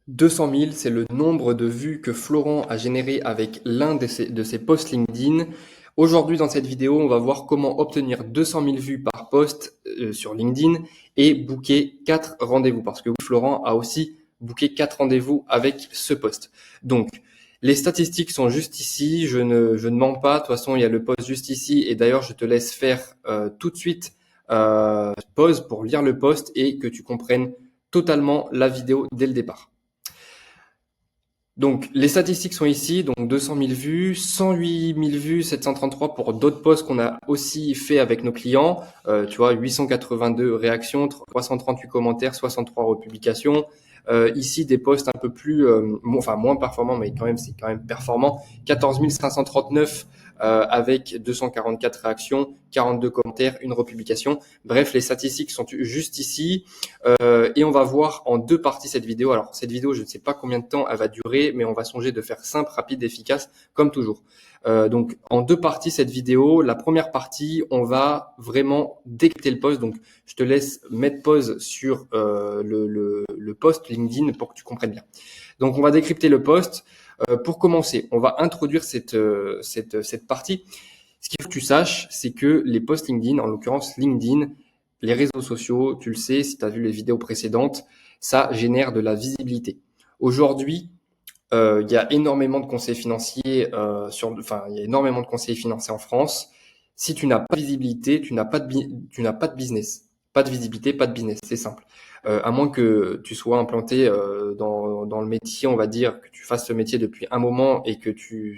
200 000, c'est le nombre de vues que Florent a généré avec l'un de ses posts LinkedIn. Aujourd'hui, dans cette vidéo, on va voir comment obtenir 200 000 vues par post sur LinkedIn et booker 4 rendez-vous. Parce que oui, Florent a aussi booké 4 rendez-vous avec ce post. Donc, les statistiques sont juste ici. Je ne mens pas. De toute façon, il y a le post juste ici. Et d'ailleurs, je te laisse faire tout de suite pause pour lire le post et que tu comprennes totalement la vidéo dès le départ. Donc, les statistiques sont ici, donc 200 000 vues, 108 000 vues, 733 pour d'autres posts qu'on a aussi fait avec nos clients. Tu vois, 882 réactions, 338 commentaires, 63 republications. Ici, des posts un peu plus, moins performants, mais c'est quand même performant. 14 539 avec 244 réactions, 42 commentaires, une republication. Bref, les statistiques sont juste ici. Et on va voir en deux parties cette vidéo. Alors, cette vidéo, je ne sais pas combien de temps elle va durer, mais on va songer de faire simple, rapide, efficace, comme toujours. Donc, en deux parties cette vidéo. La première partie, on va vraiment décrypter le post. Donc, je te laisse mettre pause sur le post LinkedIn pour que tu comprennes bien. Donc, on va décrypter le post. Pour commencer, on va introduire cette partie. Ce qu'il faut que tu saches, c'est que les posts LinkedIn, en l'occurrence LinkedIn, les réseaux sociaux, tu le sais, si tu as vu les vidéos précédentes, ça génère de la visibilité. Aujourd'hui, il y a énormément de conseillers financiers il y a énormément de conseillers financiers en France. Si tu n'as pas de visibilité, tu n'as pas de business. Pas de visibilité, pas de business, c'est simple. À moins que tu sois implanté dans le métier, on va dire, que tu fasses ce métier depuis un moment et que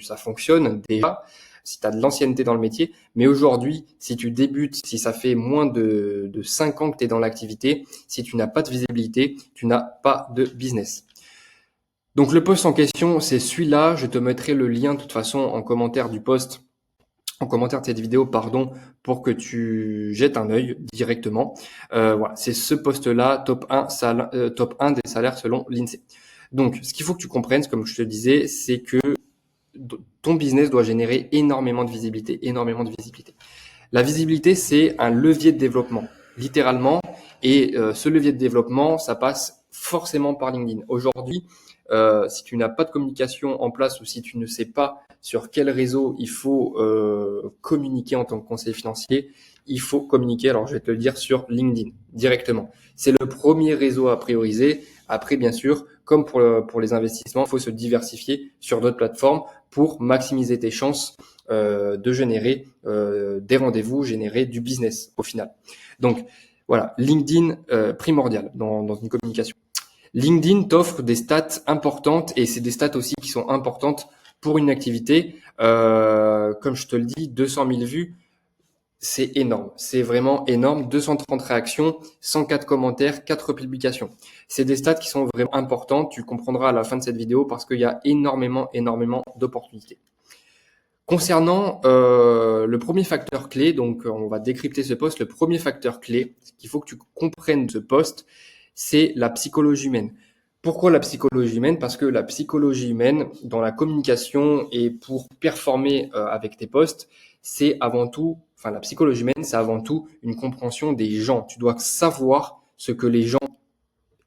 ça fonctionne déjà, si tu as de l'ancienneté dans le métier. Mais aujourd'hui, si tu débutes, si ça fait moins de 5 ans que tu es dans l'activité, si tu n'as pas de visibilité, tu n'as pas de business. Donc le post en question, c'est celui-là. Je te mettrai le lien de toute façon en commentaire du post, en commentaire de cette vidéo, pardon, pour que tu jettes un œil directement. Voilà, c'est ce post-là, top 1 des salaires selon l'INSEE. Donc, ce qu'il faut que tu comprennes, comme je te disais, c'est que ton business doit générer énormément de visibilité, énormément de visibilité. La visibilité, c'est un levier de développement, littéralement. Et ce levier de développement, ça passe forcément par LinkedIn. Aujourd'hui, si tu n'as pas de communication en place ou si tu ne sais pas sur quel réseau il faut communiquer en tant que conseiller financier, il faut communiquer, alors je vais te le dire, sur LinkedIn directement. C'est le premier réseau à prioriser. Après, bien sûr, comme pour les investissements, il faut se diversifier sur d'autres plateformes pour maximiser tes chances de générer des rendez-vous, générer du business au final. Donc voilà, LinkedIn primordial dans une communication. LinkedIn t'offre des stats importantes et c'est des stats aussi qui sont importantes pour une activité. Comme je te le dis, 200 000 vues, c'est énorme. C'est vraiment énorme. 230 réactions, 104 commentaires, 4 publications. C'est des stats qui sont vraiment importantes. Tu le comprendras à la fin de cette vidéo parce qu'il y a énormément d'opportunités. Concernant le premier facteur clé, donc on va décrypter ce post. Le premier facteur clé, ce qu'il faut que tu comprennes ce post, c'est la psychologie humaine. Pourquoi la psychologie humaine? Parce que la psychologie humaine, dans la communication et pour performer avec tes posts, la psychologie humaine, c'est avant tout une compréhension des gens. Tu dois savoir ce que les gens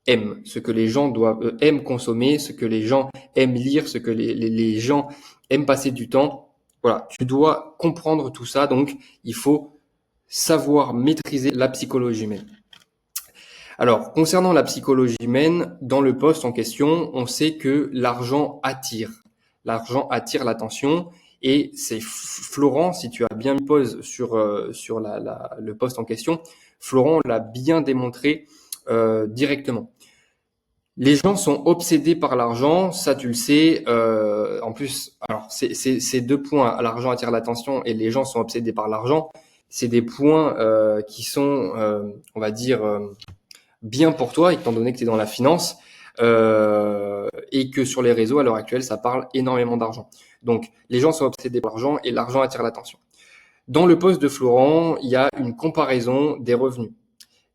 aiment, ce que les gens aiment consommer, ce que les gens aiment lire, ce que les gens aiment passer du temps. Voilà, tu dois comprendre tout ça, donc il faut savoir maîtriser la psychologie humaine. Alors, concernant la psychologie humaine, dans le post en question, on sait que l'argent attire. L'argent attire l'attention et c'est Florent, si tu as bien mis pause sur le post en question, Florent l'a bien démontré directement. Les gens sont obsédés par l'argent, ça tu le sais. En plus, alors c'est deux points. L'argent attire l'attention et les gens sont obsédés par l'argent. C'est des points qui sont, on va dire, bien pour toi, étant donné que tu es dans la finance et que sur les réseaux à l'heure actuelle, ça parle énormément d'argent. Donc, les gens sont obsédés par l'argent et l'argent attire l'attention. Dans le post de Florent, il y a une comparaison des revenus,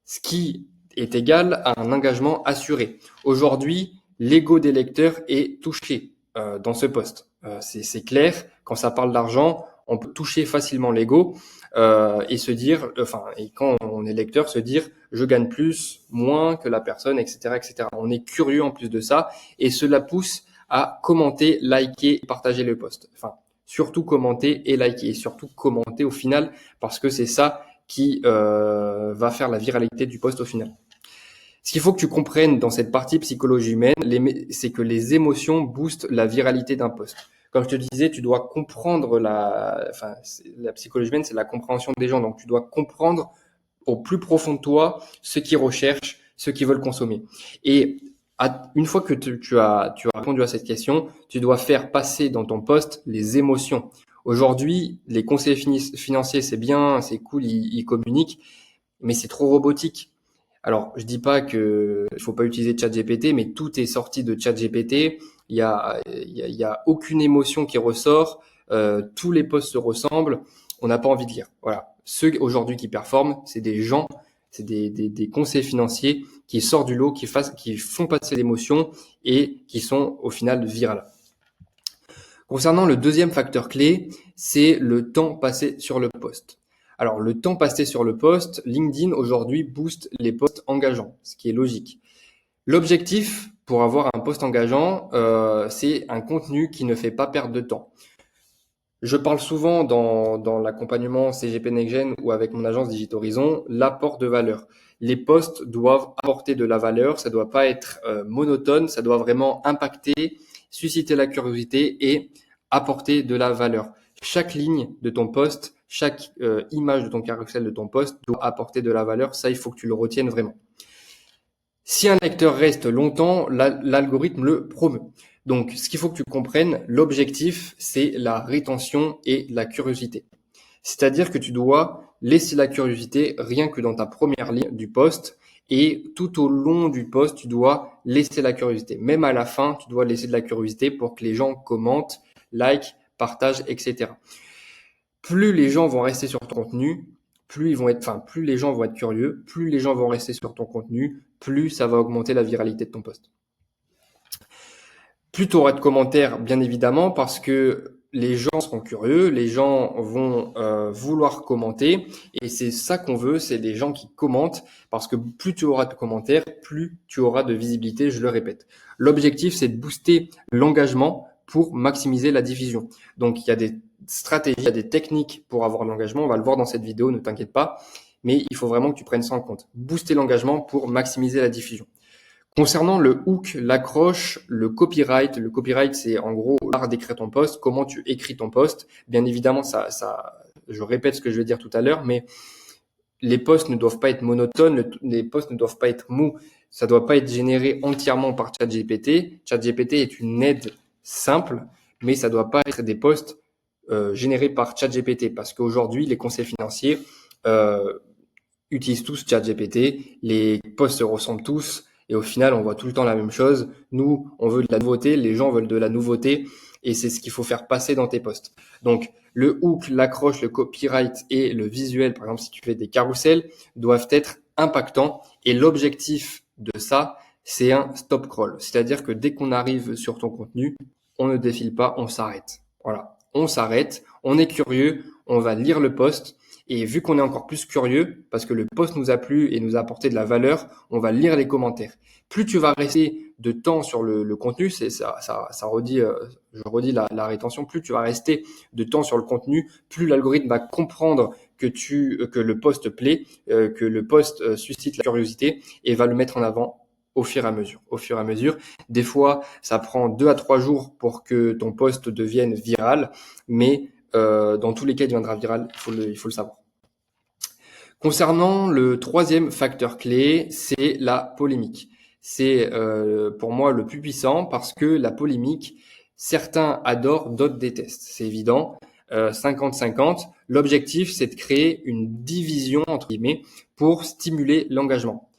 ce qui est égal à un engagement assuré. Aujourd'hui, l'ego des lecteurs est touché dans ce post. C'est clair, quand ça parle d'argent, on peut toucher facilement l'ego et se dire, et quand on est lecteur, se dire, je gagne plus, moins que la personne, etc., etc. On est curieux en plus de ça, et cela pousse à commenter, liker, partager le post. Enfin, surtout commenter et liker, et surtout commenter au final, parce que c'est ça qui va faire la viralité du post au final. Ce qu'il faut que tu comprennes dans cette partie psychologie humaine, c'est que les émotions boostent la viralité d'un post. Comme je te disais, tu dois comprendre la psychologie humaine, c'est la compréhension des gens. Donc, tu dois comprendre au plus profond de toi ce qu'ils recherchent, ce qu'ils veulent consommer. Et une fois que tu as répondu à cette question, tu dois faire passer dans ton post les émotions. Aujourd'hui, les conseillers financiers, c'est bien, c'est cool, ils communiquent, mais c'est trop robotique. Alors, je dis pas que il faut pas utiliser ChatGPT, mais tout est sorti de ChatGPT. Il y a aucune émotion qui ressort. Tous les posts se ressemblent. On n'a pas envie de lire. Voilà. Ceux aujourd'hui qui performent, c'est des gens, c'est des conseillers financiers qui sortent du lot, qui font passer l'émotion et qui sont au final virales. Concernant le deuxième facteur clé, c'est le temps passé sur le post. Alors, le temps passé sur le post, LinkedIn aujourd'hui booste les posts engageants, ce qui est logique. L'objectif pour avoir un post engageant, c'est un contenu qui ne fait pas perdre de temps. Je parle souvent dans l'accompagnement CGP NextGen ou avec mon agence Digital Horizon, l'apport de valeur. Les posts doivent apporter de la valeur, ça doit pas être monotone, ça doit vraiment impacter, susciter la curiosité et apporter de la valeur. Chaque ligne de ton post, chaque image de ton carrousel de ton post doit apporter de la valeur. Ça, il faut que tu le retiennes vraiment. Si un lecteur reste longtemps, l'algorithme le promeut. Donc, ce qu'il faut que tu comprennes, l'objectif, c'est la rétention et la curiosité. C'est-à-dire que tu dois laisser la curiosité rien que dans ta première ligne du post et tout au long du post, tu dois laisser la curiosité. Même à la fin, tu dois laisser de la curiosité pour que les gens commentent, like, partagent, etc. Plus les gens vont rester sur ton contenu, plus les gens vont être curieux, plus les gens vont rester sur ton contenu, plus ça va augmenter la viralité de ton post. Plus tu auras de commentaires, bien évidemment, parce que les gens seront curieux, les gens vont vouloir commenter, et c'est ça qu'on veut, c'est des gens qui commentent, parce que plus tu auras de commentaires, plus tu auras de visibilité, je le répète. L'objectif, c'est de booster l'engagement pour maximiser la diffusion. Donc, il y a des stratégies, il y a des techniques pour avoir l'engagement, on va le voir dans cette vidéo, ne t'inquiète pas, mais il faut vraiment que tu prennes ça en compte. Booster l'engagement pour maximiser la diffusion. Concernant le hook, l'accroche, le copyright, c'est en gros l'art d'écrire ton post, comment tu écris ton post. Bien évidemment, je répète ce que je vais dire tout à l'heure, mais les posts ne doivent pas être monotones, les posts ne doivent pas être mous. Ça doit pas être généré entièrement par ChatGPT. ChatGPT est une aide simple, mais ça doit pas être des posts générés par ChatGPT, parce qu'aujourd'hui, les conseillers financiers utilisent tous ChatGPT, les posts se ressemblent tous, et au final, on voit tout le temps la même chose. Nous, on veut de la nouveauté, les gens veulent de la nouveauté, et c'est ce qu'il faut faire passer dans tes posts. Donc, le hook, l'accroche, le copyright et le visuel, par exemple, si tu fais des carousels, doivent être impactants. Et l'objectif de ça, c'est un stop crawl. C'est-à-dire que dès qu'on arrive sur ton contenu, on ne défile pas, on s'arrête. Voilà. On s'arrête, on est curieux, on va lire le post. Et vu qu'on est encore plus curieux, parce que le post nous a plu et nous a apporté de la valeur, on va lire les commentaires. Plus tu vas rester de temps sur le contenu, ça redit, je redis la rétention, plus tu vas rester de temps sur le contenu, plus l'algorithme va comprendre que le post plaît, que le post suscite la curiosité et va le mettre en avant au fur et à mesure. Au fur et à mesure. Des fois, ça prend 2 à 3 jours pour que ton post devienne viral, mais dans tous les cas, il deviendra viral, il faut le savoir. Concernant le troisième facteur clé, c'est la polémique. C'est pour moi le plus puissant parce que la polémique, certains adorent, d'autres détestent. C'est évident. 50-50. L'objectif, c'est de créer une division, entre guillemets, pour stimuler l'engagement.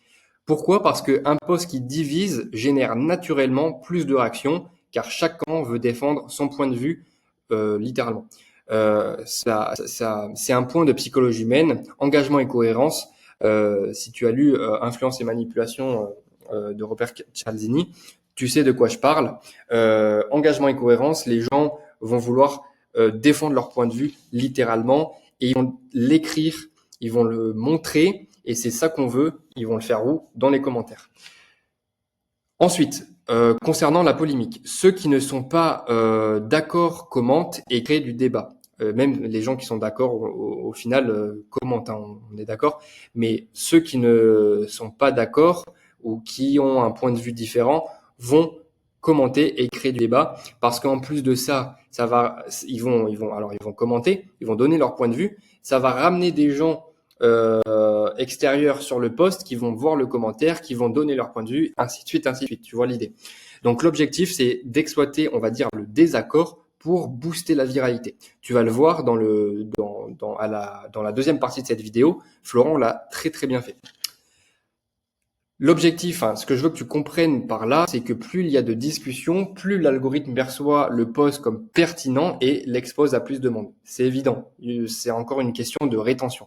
Pourquoi? Parce qu'un post qui divise génère naturellement plus de réactions, car chaque camp veut défendre son point de vue, littéralement. C'est un point de psychologie humaine, engagement et cohérence. Si tu as lu Influence et manipulation de Robert Cialdini, tu sais de quoi je parle. Engagement et cohérence, les gens vont vouloir défendre leur point de vue littéralement et ils vont l'écrire, ils vont le montrer et c'est ça qu'on veut. Ils vont le faire où? Dans les commentaires. Ensuite, concernant la polémique, ceux qui ne sont pas d'accord commentent et créent du débat. Même les gens qui sont d'accord au final commentent, hein, on est d'accord. Mais ceux qui ne sont pas d'accord ou qui ont un point de vue différent vont commenter et créer du débat parce qu'en plus de ça, ils vont commenter, ils vont donner leur point de vue. Ça va ramener des gens extérieurs sur le post qui vont voir le commentaire, qui vont donner leur point de vue, ainsi de suite, ainsi de suite. Tu vois l'idée. Donc l'objectif, c'est d'exploiter, on va dire, le désaccord pour booster la viralité. Tu vas le voir dans la deuxième partie de cette vidéo. Florent l'a très très bien fait. L'objectif, ce que je veux que tu comprennes par là, c'est que plus il y a de discussions, plus l'algorithme perçoit le post comme pertinent et l'expose à plus de monde. C'est évident. C'est encore une question de rétention.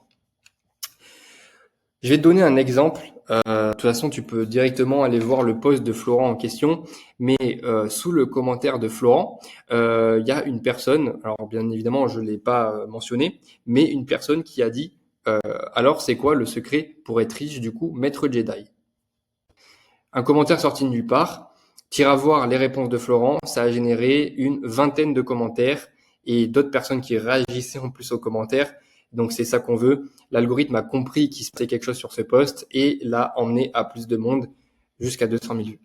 Je vais te donner un exemple. De toute façon, tu peux directement aller voir le post de Florent en question, mais sous le commentaire de Florent, il y a une personne, alors bien évidemment, je ne l'ai pas mentionné, mais une personne qui a dit alors c'est quoi le secret pour être riche du coup, maître Jedi? Un commentaire sorti de nulle part. T'iras voir les réponses de Florent, ça a généré une vingtaine de commentaires et d'autres personnes qui réagissaient en plus aux commentaires. Donc c'est ça qu'on veut. L'algorithme a compris qu'il se passait quelque chose sur ce post et l'a emmené à plus de monde, jusqu'à 200 000 vues.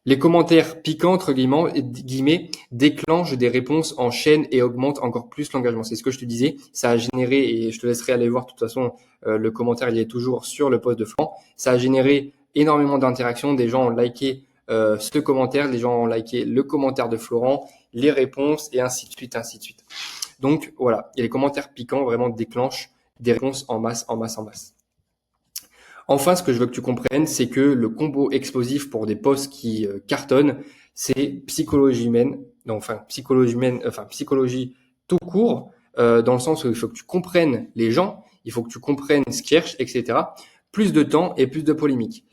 Les commentaires piquants, entre guillemets, déclenchent des réponses en chaîne et augmentent encore plus l'engagement. C'est ce que je te disais. Ça a généré, et je te laisserai aller voir de toute façon, le commentaire il est toujours sur le post de Florent. Ça a généré énormément d'interactions. Des gens ont liké ce commentaire, les gens ont liké le commentaire de Florent, les réponses et ainsi de suite, ainsi de suite. Donc voilà, et les commentaires piquants vraiment déclenchent des réponses en masse, en masse, en masse. Enfin, ce que je veux que tu comprennes, c'est que le combo explosif pour des posts qui cartonnent, c'est psychologie humaine, psychologie tout court, dans le sens où il faut que tu comprennes les gens, il faut que tu comprennes ce qu'ils cherchent, etc. Plus de temps et plus de polémique.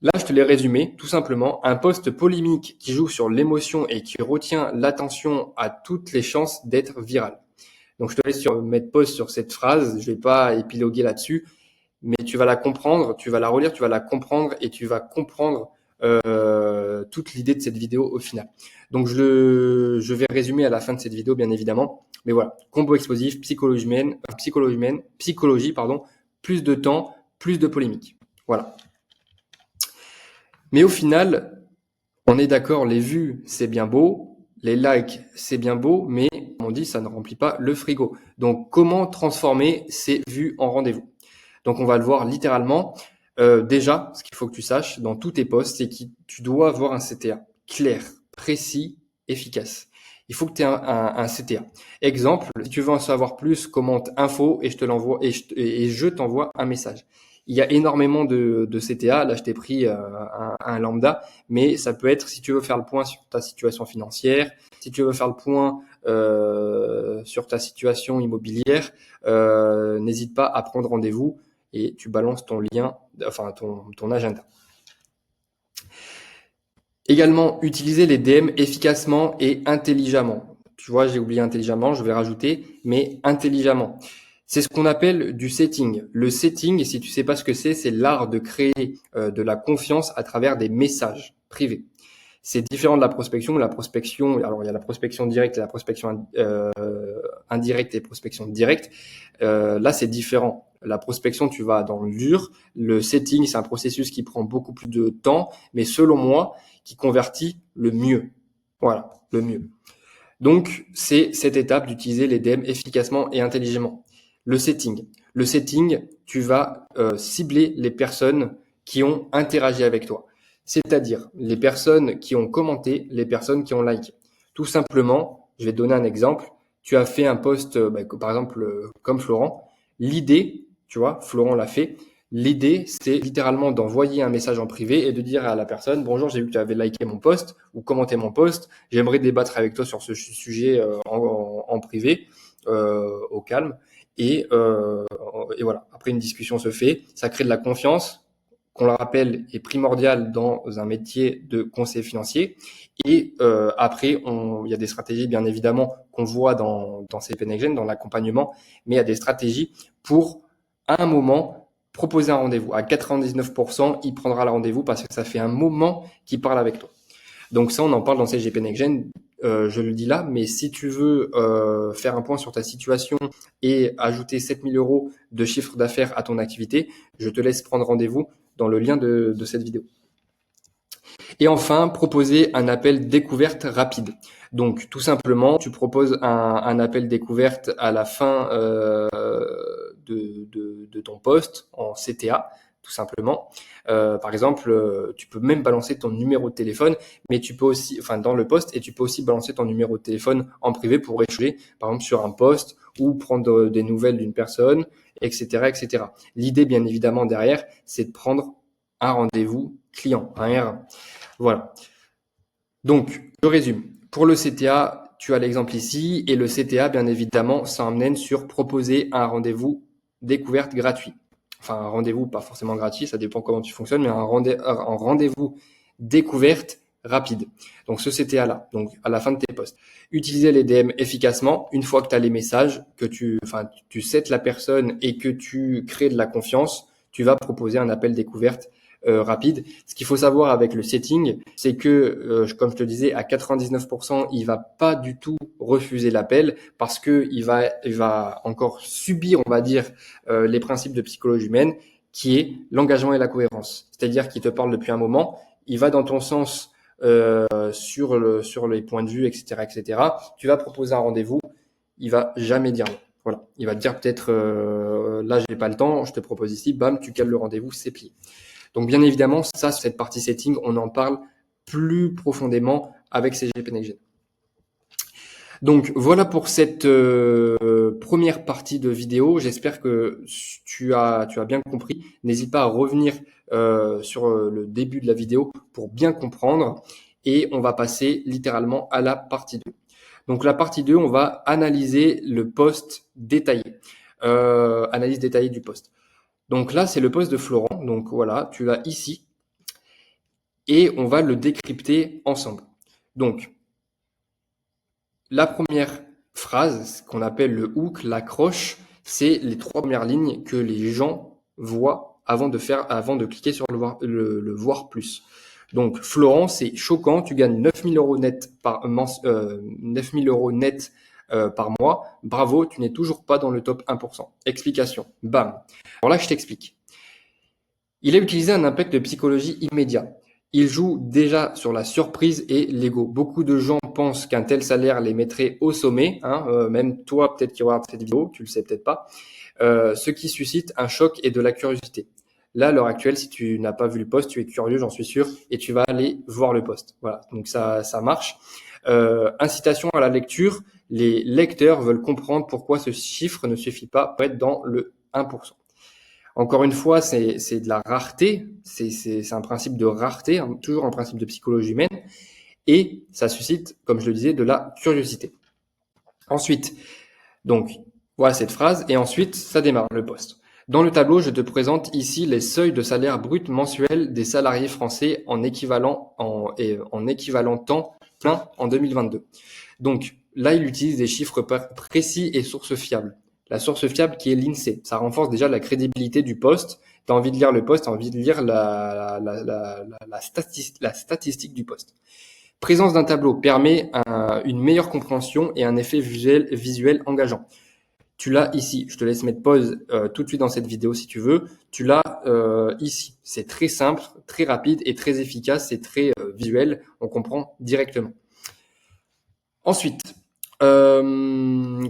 Là, je te l'ai résumé, tout simplement. Un post polémique qui joue sur l'émotion et qui retient l'attention a toutes les chances d'être viral. Donc, je te laisse mettre pause sur cette phrase. Je vais pas épiloguer là-dessus, mais tu vas la comprendre, tu vas la relire, tu vas la comprendre et tu vas comprendre toute l'idée de cette vidéo au final. Donc, je vais résumer à la fin de cette vidéo, bien évidemment. Mais voilà, combo explosif, psychologie, plus de temps, plus de polémique. Voilà. Mais au final, on est d'accord, les vues, c'est bien beau, les likes, c'est bien beau, mais on dit ça ne remplit pas le frigo. Donc, comment transformer ces vues en rendez-vous? Donc, on va le voir littéralement. Déjà, ce qu'il faut que tu saches dans tous tes posts, c'est que tu dois avoir un CTA clair, précis, efficace. Il faut que tu aies un CTA. Exemple, si tu veux en savoir plus, commente info et je te l'envoie et je t'envoie un message. Il y a énormément de CTA. Là, je t'ai pris un lambda, mais ça peut être si tu veux faire le point sur ta situation financière, si tu veux faire le point sur ta situation immobilière, n'hésite pas à prendre rendez-vous et tu balances ton lien, enfin ton agenda. Également, utiliser les DM efficacement et intelligemment. Tu vois, j'ai oublié intelligemment, je vais rajouter, mais intelligemment. C'est ce qu'on appelle du setting. Le setting, si tu sais pas ce que c'est l'art de créer de la confiance à travers des messages privés. C'est différent de la prospection. La prospection, alors il y a la prospection directe et la prospection indirecte et prospection directe. Là, c'est différent. La prospection, tu vas dans le dur. Le setting, c'est un processus qui prend beaucoup plus de temps, mais selon moi, qui convertit le mieux. Voilà, le mieux. Donc, c'est cette étape d'utiliser les DM efficacement et intelligemment. Le setting. Le setting, tu vas cibler les personnes qui ont interagi avec toi. C'est-à-dire les personnes qui ont commenté, les personnes qui ont liké. Tout simplement, je vais te donner un exemple. Tu as fait un post, par exemple, comme Florent. L'idée, tu vois, Florent l'a fait. L'idée, c'est littéralement d'envoyer un message en privé et de dire à la personne, bonjour, j'ai vu que tu avais liké mon post ou commenté mon post. J'aimerais débattre avec toi sur ce sujet en privé, au calme. Et voilà. Après, une discussion se fait. Ça crée de la confiance. qu'on le rappelle, est primordial dans un métier de conseiller financier. Et après, il y a des stratégies, bien évidemment, qu'on voit dans CP Next Gen, dans l'accompagnement, mais il y a des stratégies pour, à un moment, proposer un rendez-vous. À 99%, il prendra le rendez-vous parce que ça fait un moment qu'il parle avec toi. Donc ça, on en parle dans CGP Next Gen. Je le dis là, mais si tu veux faire un point sur ta situation et ajouter 7000 euros de chiffre d'affaires à ton activité, je te laisse prendre rendez-vous dans le lien de cette vidéo. Et enfin, proposer un appel découverte rapide. Donc, tout simplement, tu proposes un appel découverte à la fin de ton poste en CTA, tout simplement. Par exemple, tu peux même balancer ton numéro de téléphone, mais tu peux aussi, enfin, dans le poste, et tu peux aussi balancer ton numéro de téléphone en privé pour échanger, par exemple, sur un poste ou prendre des nouvelles d'une personne, etc., etc. L'idée, bien évidemment, derrière, c'est de prendre un rendez-vous client, un R1. Voilà. Donc, je résume. Pour le CTA, tu as l'exemple ici, et le CTA, bien évidemment, ça emmène sur proposer un rendez-vous découverte gratuit. Enfin, un rendez-vous pas forcément gratuit, ça dépend comment tu fonctionnes, mais un rendez-vous découverte rapide. Donc, ce CTA-là, donc à la fin de tes posts. Utiliser les DM efficacement, une fois que tu as les messages, que tu sets la personne et que tu crées de la confiance, tu vas proposer un appel découverte rapide. Ce qu'il faut savoir avec le setting, c'est que, comme je te disais, à 99%, il va pas du tout refuser l'appel parce que il va encore subir, on va dire, les principes de psychologie humaine, qui est l'engagement et la cohérence. C'est-à-dire qu'il te parle depuis un moment, il va dans ton sens sur les points de vue, etc., etc. Tu vas proposer un rendez-vous, il va jamais dire non. Voilà, il va te dire peut-être là j'ai pas le temps, je te propose ici, bam, tu cales le rendez-vous, c'est plié. Donc bien évidemment, ça, cette partie setting, on en parle plus profondément avec CGP Next Gen. Donc voilà pour cette première partie de vidéo. J'espère que tu as bien compris. N'hésite pas à revenir sur le début de la vidéo pour bien comprendre. Et on va passer littéralement à la partie 2. Donc la partie 2, on va analyser le post détaillé. Analyse détaillée du post. Donc là, c'est le post de Florent. Donc voilà, tu l'as ici. Et on va le décrypter ensemble. Donc, la première phrase, ce qu'on appelle le hook, l'accroche, c'est les 3 premières lignes que les gens voient avant de cliquer sur le voir plus. Donc, Florent, c'est choquant, tu gagnes 9000 euros net par mois. Bravo, tu n'es toujours pas dans le top 1%. Explication. Bam. Alors là, je t'explique. Il a utilisé un impact de psychologie immédiat. Il joue déjà sur la surprise et l'ego. Beaucoup de gens pensent qu'un tel salaire les mettrait au sommet, même toi peut-être qui regarde cette vidéo, tu le sais peut-être pas, ce qui suscite un choc et de la curiosité. Là, à l'heure actuelle, si tu n'as pas vu le post, tu es curieux, j'en suis sûr, et tu vas aller voir le post. Voilà, donc ça marche. Incitation à la lecture, les lecteurs veulent comprendre pourquoi ce chiffre ne suffit pas pour être dans le 1%. Encore une fois, c'est de la rareté, c'est un principe de rareté, toujours un principe de psychologie humaine, et ça suscite, comme je le disais, de la curiosité. Ensuite, donc, voilà cette phrase, et ensuite, ça démarre le post. Dans le tableau, je te présente ici les seuils de salaire brut mensuel des salariés français en équivalent temps plein en 2022. Donc, là, il utilise des chiffres précis et sources fiables. La source fiable qui est l'INSEE. Ça renforce déjà la crédibilité du poste. Tu as envie de lire le poste, tu as envie de lire la statistique du poste. Présence d'un tableau permet une meilleure compréhension et un effet visuel engageant. Tu l'as ici. Je te laisse mettre pause tout de suite dans cette vidéo si tu veux. Tu l'as ici. C'est très simple, très rapide et très efficace. C'est très visuel. On comprend directement. Ensuite,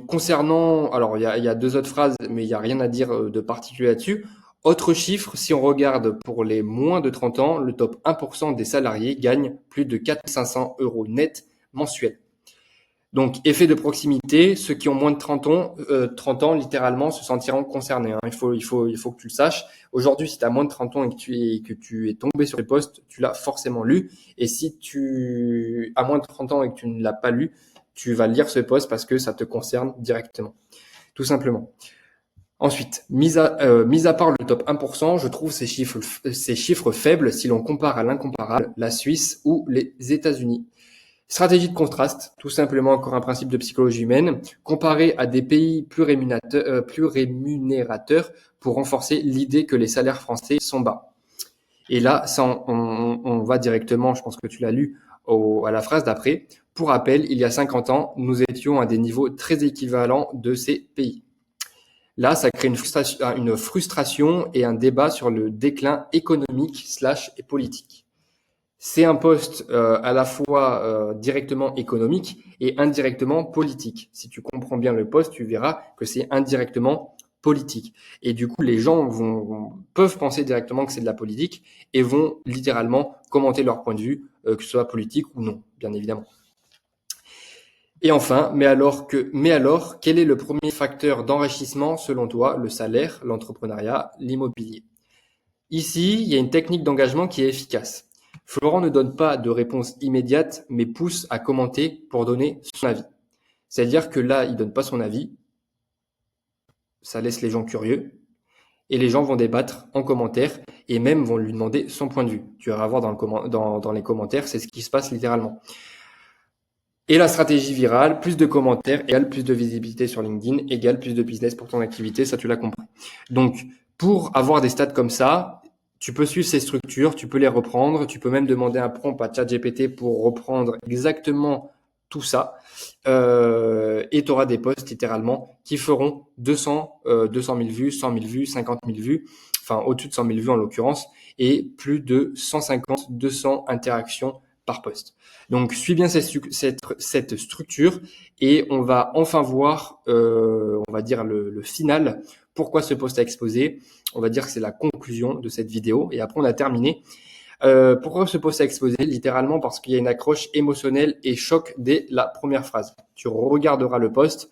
concernant, alors il y a 2 autres phrases, mais il n'y a rien à dire de particulier là-dessus. Autre chiffre, si on regarde pour les moins de 30 ans, le top 1% des salariés gagnent plus de 4 500 euros net mensuels. Donc, effet de proximité, ceux qui ont moins de 30 ans, littéralement, se sentiront concernés. Il faut que tu le saches. Aujourd'hui, si tu as moins de 30 ans et que tu es tombé sur le poste, tu l'as forcément lu. Et si tu as moins de 30 ans et que tu ne l'as pas lu, tu vas lire ce post parce que ça te concerne directement. Tout simplement. Ensuite, mis à part le top 1%, je trouve ces chiffres faibles si l'on compare à l'incomparable, la Suisse ou les États-Unis. Stratégie de contraste, tout simplement encore un principe de psychologie humaine, comparé à des pays plus rémunérateurs pour renforcer l'idée que les salaires français sont bas. Et là, on va directement, je pense que tu l'as lu, à la phrase d'après. Pour rappel, il y a 50 ans, nous étions à des niveaux très équivalents de ces pays. Là, ça crée une frustration et un débat sur le déclin économique / et politique. C'est un poste à la fois directement économique et indirectement politique. Si tu comprends bien le poste, tu verras que c'est indirectement politique. Et du coup, les gens peuvent penser directement que c'est de la politique et vont littéralement commenter leur point de vue, que ce soit politique ou non, bien évidemment. Et enfin, mais alors, quel est le premier facteur d'enrichissement selon toi? Le salaire, l'entrepreneuriat, l'immobilier. Ici, il y a une technique d'engagement qui est efficace. Florent ne donne pas de réponse immédiate, mais pousse à commenter pour donner son avis. C'est-à-dire que là, il donne pas son avis, ça laisse les gens curieux, et les gens vont débattre en commentaire, et même vont lui demander son point de vue. Tu vas voir dans les commentaires, c'est ce qui se passe littéralement. Et la stratégie virale, plus de commentaires égale plus de visibilité sur LinkedIn, égale plus de business pour ton activité, ça tu l'as compris. Donc, pour avoir des stats comme ça, tu peux suivre ces structures, tu peux les reprendre, tu peux même demander un prompt à ChatGPT pour reprendre exactement tout ça. Et tu auras des posts littéralement qui feront 200 000 vues, 100 000 vues, 50 000 vues, enfin au-dessus de 100 000 vues en l'occurrence, et plus de 150, 200 interactions par post. Donc, suis bien cette structure et on va enfin voir, on va dire le final. Pourquoi ce post a explosé? On va dire que c'est la conclusion de cette vidéo et après on a terminé. Pourquoi ce post a explosé? Littéralement parce qu'il y a une accroche émotionnelle et choc dès la première phrase. Tu regarderas le post,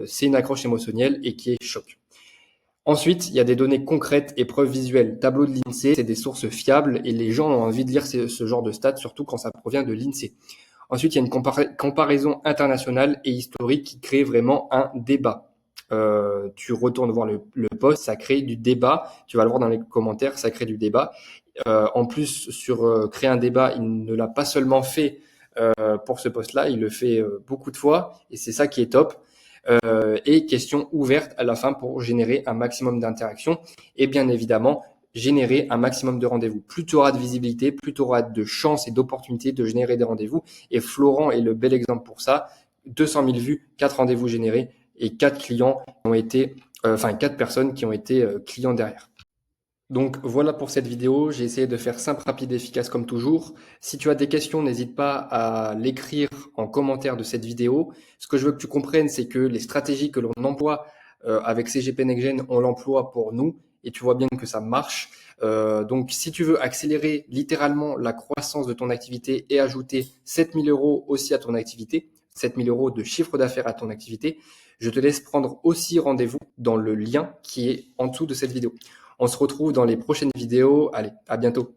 c'est une accroche émotionnelle et qui est choc. Ensuite, il y a des données concrètes et preuves visuelles. Tableau de l'INSEE, c'est des sources fiables et les gens ont envie de lire ce genre de stats, surtout quand ça provient de l'INSEE. Ensuite, il y a une comparaison internationale et historique qui crée vraiment un débat. Tu retournes voir le post, ça crée du débat. Tu vas le voir dans les commentaires, ça crée du débat. En plus, sur créer un débat, il ne l'a pas seulement fait pour ce post-là, il le fait beaucoup de fois et c'est ça qui est top. Et questions ouvertes à la fin pour générer un maximum d'interactions et bien évidemment générer un maximum de rendez-vous. Plus tu auras de visibilité, plus tu auras de chances et d'opportunités de générer des rendez-vous. Et Florent est le bel exemple pour ça. 200 000 vues, 4 rendez-vous générés et 4 clients qui ont été, 4 personnes qui ont été clients derrière. Donc voilà pour cette vidéo, j'ai essayé de faire simple, rapide et efficace comme toujours. Si tu as des questions, n'hésite pas à l'écrire en commentaire de cette vidéo. Ce que je veux que tu comprennes, c'est que les stratégies que l'on emploie avec CGP NextGen, on l'emploie pour nous et tu vois bien que ça marche. Donc si tu veux accélérer littéralement la croissance de ton activité et ajouter 7 000 € aussi à ton activité, 7 000 € de chiffre d'affaires à ton activité, je te laisse prendre aussi rendez-vous dans le lien qui est en dessous de cette vidéo. On se retrouve dans les prochaines vidéos. Allez, à bientôt.